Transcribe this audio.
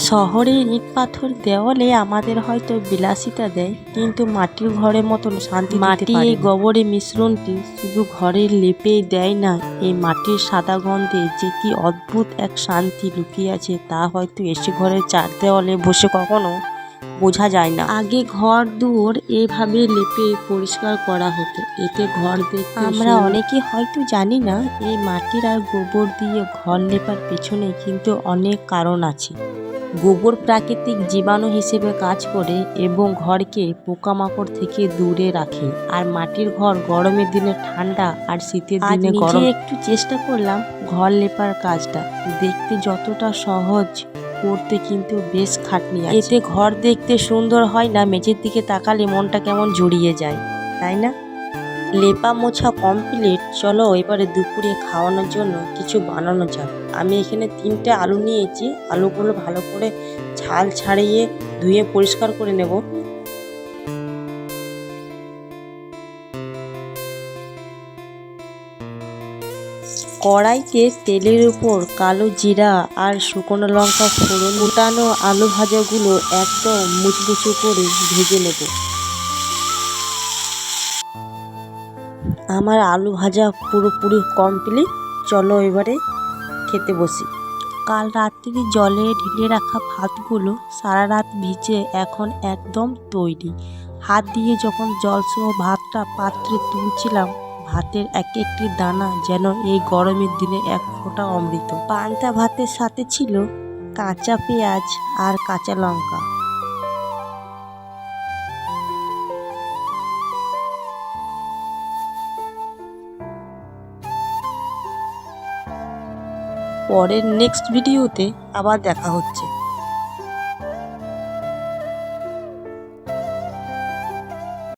শহরে ইট পাথর দেওয়ালে আমাদের হয়তো বিলাসিতা দেয়, কিন্তু মাটির ঘরের মতন শান্তি মাটি এই গোবরের মিশ্রণটি শুধু ঘরের লেপেই দেয় না, এই মাটির সাদা গন্ধে যে কি অদ্ভুত এক শান্তি লুকিয়ে আছে তা হয়তো এসে ঘরের চার দেওয়ালে বসে কখনো বোঝা যায় না। আগে ঘর দুয়ার এভাবে লেপে পরিষ্কার করা হতো, এতে ঘর দেখতে আমরা অনেকে হয়তো জানি না এই মাটির আর গোবর দিয়ে ঘর লেপার পেছনে কিন্তু অনেক কারণ আছে। গোবর প্রাকৃতিক জীবাণু হিসেবে কাজ করে এবং ঘরকে পোকামাকড় থেকে দূরে রাখে, আর মাটির ঘর গরমের দিনে ঠান্ডা আর শীতের দিনে গরম। একটু চেষ্টা করলাম ঘর লেপার কাজটা, দেখতে যতটা সহজ করতে কিন্তু বেশ খাটনি আছে। এতে ঘর দেখতে সুন্দর হয় না, মেঝের দিকে তাকালে মনটা কেমন জড়িয়ে যায়, তাই না? লেপা মোছা কমপ্লিট, চলো এবারে দুপুরে খাওয়ানোর জন্য কিছু বানানো যাক। আমি এখানে 3টে আলু নিয়েছি, আলুগুলো ভালো করে ছাল ছাড়িয়ে ধুয়ে পরিষ্কার করে নেব। কড়াইতে তেলের উপর কালো জিরা আর শুকনো লঙ্কা ফোড়ন, ফুটানো আলু ভাজাগুলো একদম মুচমুচে করে ভেজে নেব। আমার আলু ভাজা পুরোপুরি কমপ্লিট, চলো এবারে খেতে বসি। কাল রাত্রি জলে ঢেলে রাখা ভাতগুলো সারা রাত ভিজে এখন একদম তৈরি। হাত দিয়ে যখন জলসহ ভাতটা পাত্রে তুলছিলাম, ভাতের এক একটি দানা যেন এই গরমের দিনে এক ফোঁটা অমৃত। পান্তা ভাতের সাথে ছিল কাঁচা পেঁয়াজ আর কাঁচা লঙ্কা। পরের নেক্সট ভিডিওতে আবার দেখা হচ্ছে।